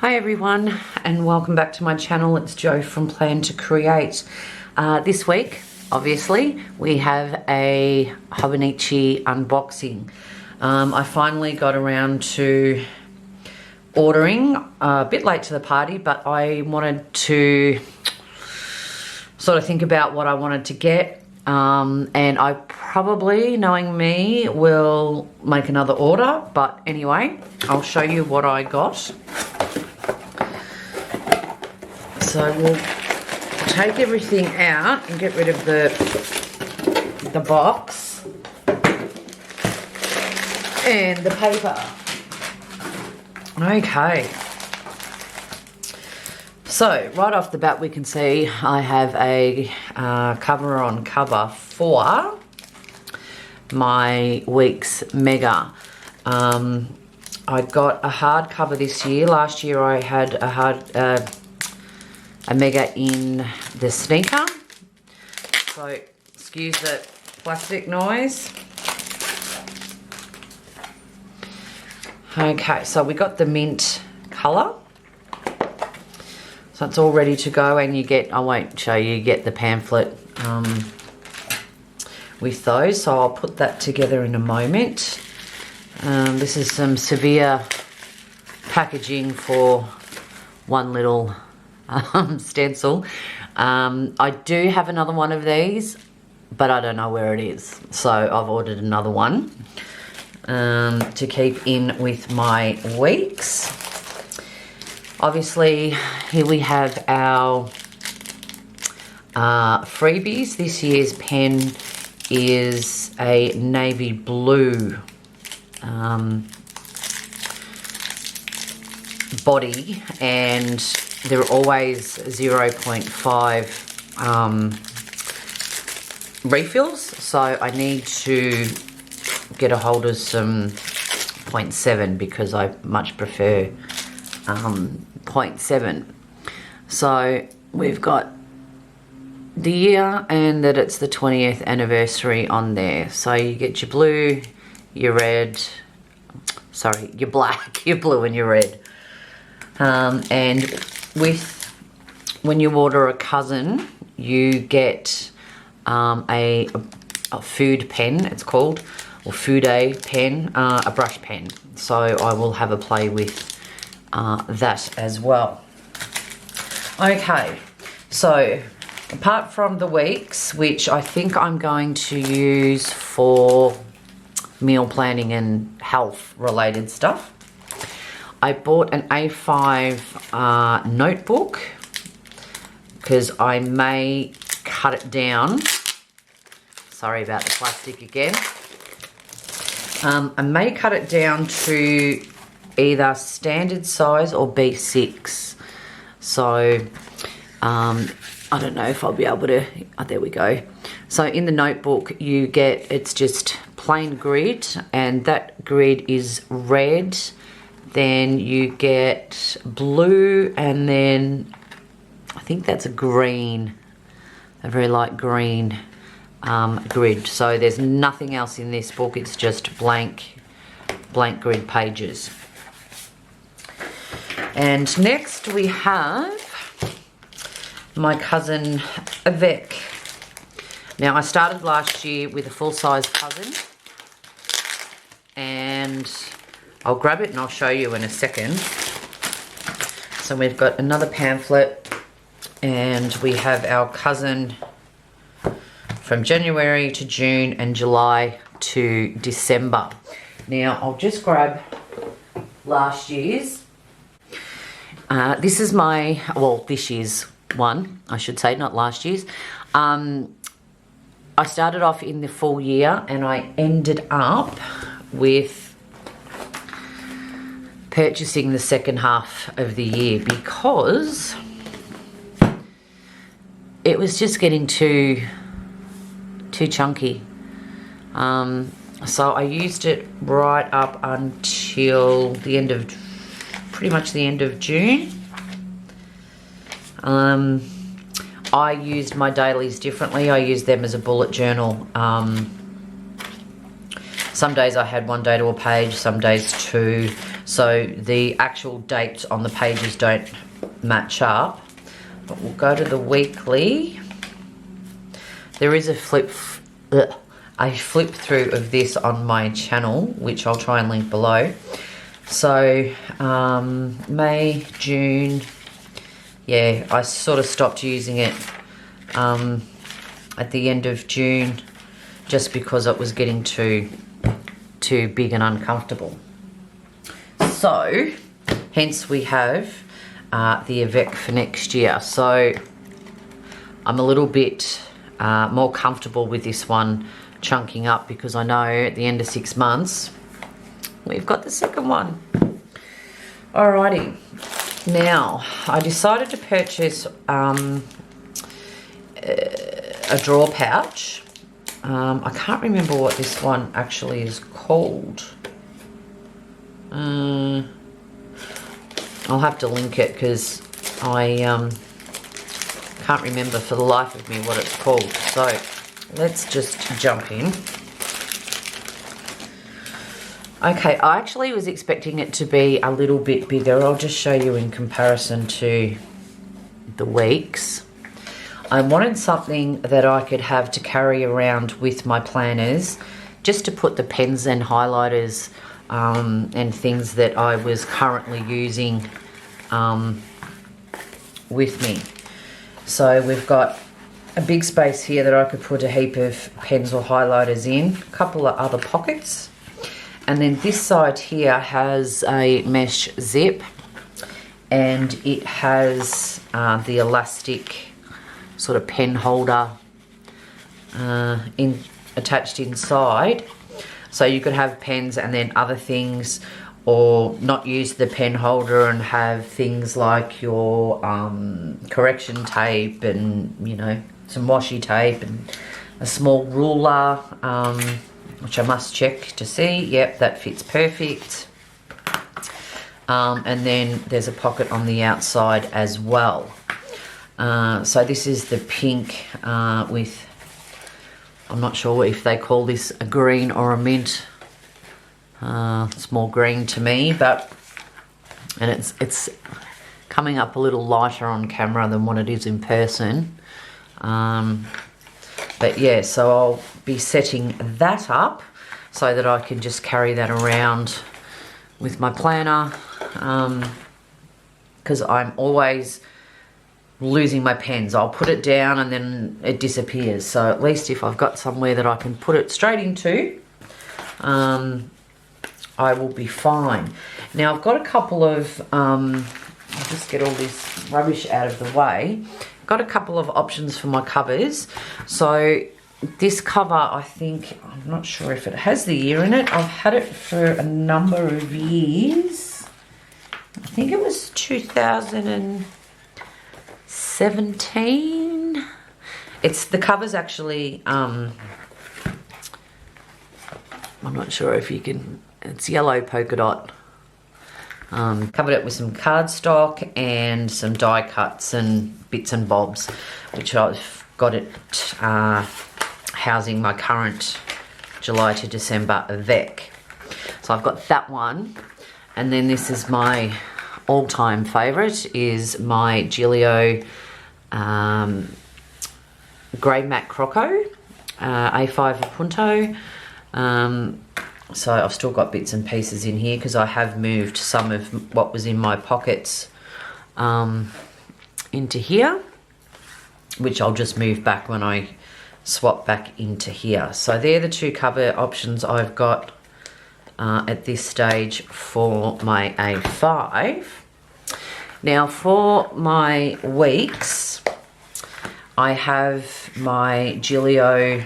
Hi everyone, and welcome back to my channel. It's Jo from Plan to Create. This week, obviously, we have a Hobonichi unboxing. I finally got around to ordering, a bit late to the party, but I wanted to sort of think about what I wanted to get. And I probably, knowing me, will make another order. But anyway, I'll show you what I got. So we'll take everything out and get rid of the box and the paper. Okay. So right off the bat we can see I have a cover on cover for my week's Mega. I got a hard cover this year. Last year I had a Mega in the sneaker. So excuse the plastic noise. Okay, so we got the mint colour. So it's all ready to go, and you get, I won't show you, get the pamphlet with those. So I'll put that together in a moment. This is some severe packaging for one little stencil. I do have another one of these, but I don't know where it is. So I've ordered another one to keep in with my weeks. Obviously, here we have our freebies. This year's pen is a navy blue body, and they're always 0.5 refills. So I need to get a hold of some 0.7 because I much prefer 0.7. So we've got the year and that it's the 20th anniversary on there. So you get your blue, your red, sorry, your black, your blue and your red. And when you order a cousin, you get a food pen, it's called, or food pen, a brush pen. So I will have a play with that as well. Okay, so apart from the weeks, which I think I'm going to use for meal planning and health related stuff, I bought an A5 notebook because I may cut it down. Sorry about the plastic again. I may cut it down to either standard size or B6. So I don't know if I'll be able to, oh, there we go. So in the notebook you get, it's just plain grid, and that grid is red. Then you get blue, and then I think that's a green, a very light green grid. So there's nothing else in this book, it's just blank grid pages. And next we have my cousin Avec. Now I started last year with a full-size cousin, and I'll grab it and I'll show you in a second. So we've got another pamphlet, and we have our cousin from January to June and July to December. Now I'll just grab last year's. This is my, well, this year's one, I should say, not last year's. I started off in the full year, and I ended up with purchasing the second half of the year because it was just getting too chunky. So I used it right up until the end of, pretty much the end of June. I used my dailies differently. I used them as a bullet journal. Some days I had one day to a page, some days two. so the actual dates on the pages don't match up. But we'll go to the weekly. There is a flip through of this on my channel, which I'll try and link below. So May, June, yeah, I sort of stopped using it at the end of June, just because it was getting too big and uncomfortable. So hence we have the avec for next year. So I'm a little bit more comfortable with this one chunking up, because I know at the end of 6 months we've got the second one. Alrighty, now I decided to purchase a drawer pouch. I can't remember what this one actually is called. I'll have to link it, because I can't remember for the life of me what it's called. So let's just jump in. Okay, I actually was expecting it to be a little bit bigger. I'll just show you in comparison to the weeks. I wanted something that I could have to carry around with my planners, just to put the pens and highlighters and things that I was currently using with me. So we've got a big space here that I could put a heap of pens or highlighters in, a couple of other pockets. And then this side here has a mesh zip, and it has the elastic sort of pen holder attached inside. So you could have pens and then other things, or not use the pen holder and have things like your correction tape and, you know, some washi tape and a small ruler, which I must check to see. Yep, that fits perfect. And then there's a pocket on the outside as well. So this is the pink with, I'm not sure if they call this a green or a mint. It's more green to me, but, and it's coming up a little lighter on camera than what it is in person. But yeah, so I'll be setting that up so that I can just carry that around with my planner, because I'm always losing my pens. I'll put it down and then it disappears. So at least if I've got somewhere that I can put it straight into, I will be fine. Now I've got a couple of, I'll just get all this rubbish out of the way. Got a couple of options for my covers. So this cover, I think, I'm not sure if it has the year in it. I've had it for a number of years. I think it was 2017. It's, the cover's actually, I'm not sure if you can, it's yellow polka dot. Covered it with some cardstock and some die cuts and bits and bobs, which I've got it housing my current July to December avec. So I've got that one, and then this is my all-time favourite, is my Gilio Grey Matte Croco A5 Punto. So I've still got bits and pieces in here because I have moved some of what was in my pockets into here, which I'll just move back when I swap back into here. So they're the two cover options I've got at this stage for my A5. Now for my weeks, I have my Gilio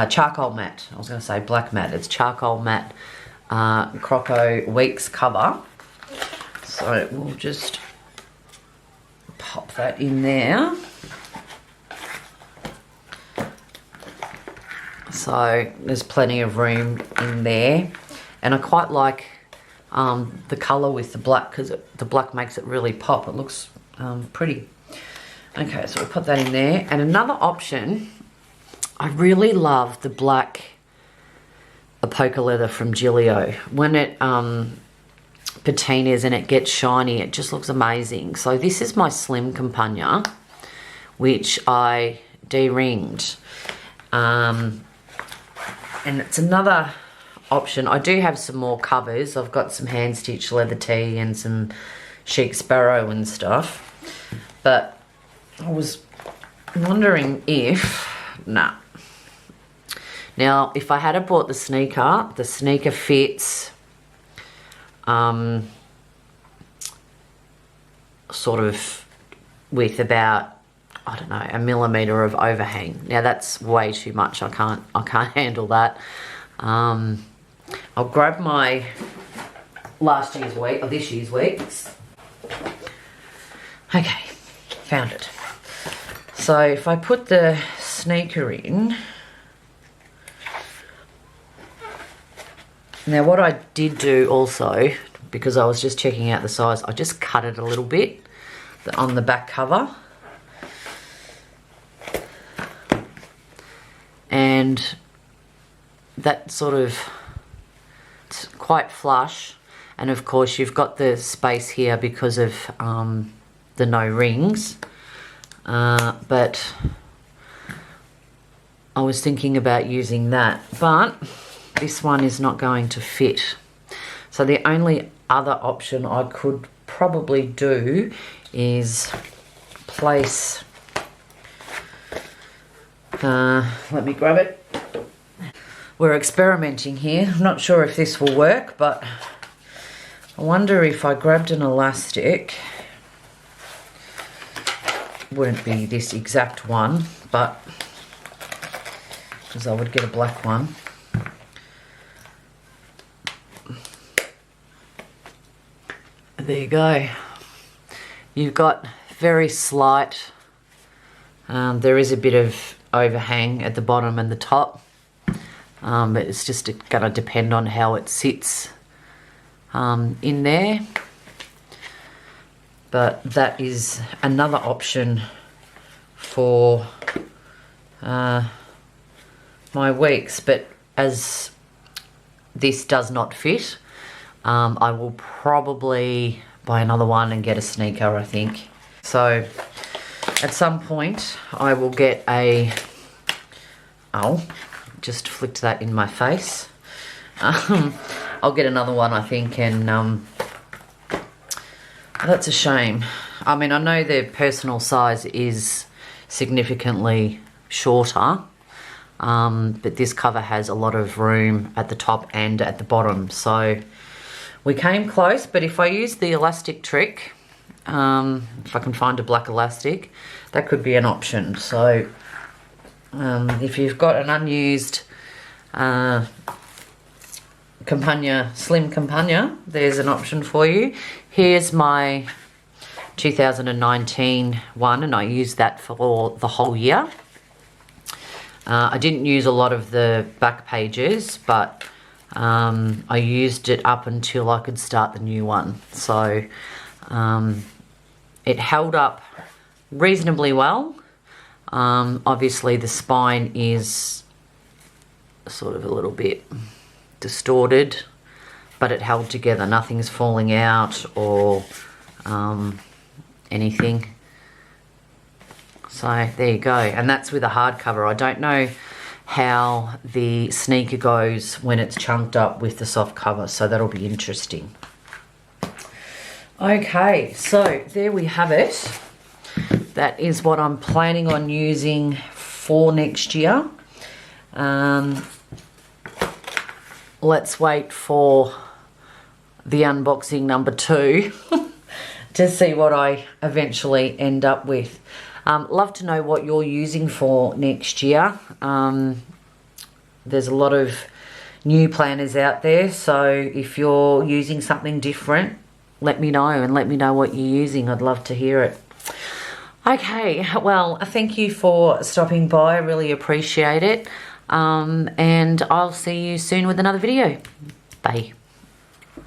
charcoal matte. I was going to say black matte. It's charcoal matte Croco Weeks cover. So we'll just pop that in there. So there's plenty of room in there, and I quite like the colour with the black, because the black makes it really pop. It looks pretty. Okay, so we'll put that in there. And another option, I really love the black a poker leather from Gillio. When it patinas and it gets shiny, it just looks amazing. So this is my slim Campagna, which I de-ringed. And it's another option. I do have some more covers. I've got some hand stitched leather tee and some chic sparrow and stuff. But I was wondering if, nah. Now, if I had bought the sneaker fits sort of with about, I don't know, 1 millimeter of overhang. Now that's way too much. I can't handle that. I'll grab my last year's week, or this year's weeks. Okay, found it. So if I put the sneaker in, now what I did do also, because I was just checking out the size, I just cut it a little bit on the back cover. And that sort of, it's quite flush. And of course you've got the space here because of the no rings. But I was thinking about using that, but this one is not going to fit. So the only other option I could probably do is place, let me grab it. We're experimenting here. I'm not sure if this will work, but I wonder if I grabbed an elastic, wouldn't be this exact one, but because I would get a black one. There you go. You've got very slight, there is a bit of overhang at the bottom and the top, but it's just going to depend on how it sits in there. But that is another option for my weeks. But as this does not fit, I will probably buy another one and get a sneaker, I think. So at some point I will get a, oh, just flicked that in my face. I'll get another one, I think, and that's a shame. I mean, I know the personal size is significantly shorter, but this cover has a lot of room at the top and at the bottom. So we came close, but if I use the elastic trick, if I can find a black elastic, that could be an option. So if you've got an unused Campagna, slim Campagna, there's an option for you. Here's my 2019 one, and I used that for the whole year. I didn't use a lot of the back pages, but I used it up until I could start the new one. So it held up reasonably well. Obviously the spine is sort of a little bit distorted, but it held together. Nothing's falling out or anything. So there you go, and that's with a hardcover. I don't know how the sneaker goes when it's chunked up with the soft cover, so that'll be interesting. Okay, so there we have it. That is what I'm planning on using for next year. Let's wait for the unboxing number 2 to see what I eventually end up with. Love to know what you're using for next year. There's a lot of new planners out there, so if you're using something different, let me know, and let me know what you're using. I'd love to hear it. Okay, well, thank you for stopping by. I really appreciate it. And I'll see you soon with another video. Bye.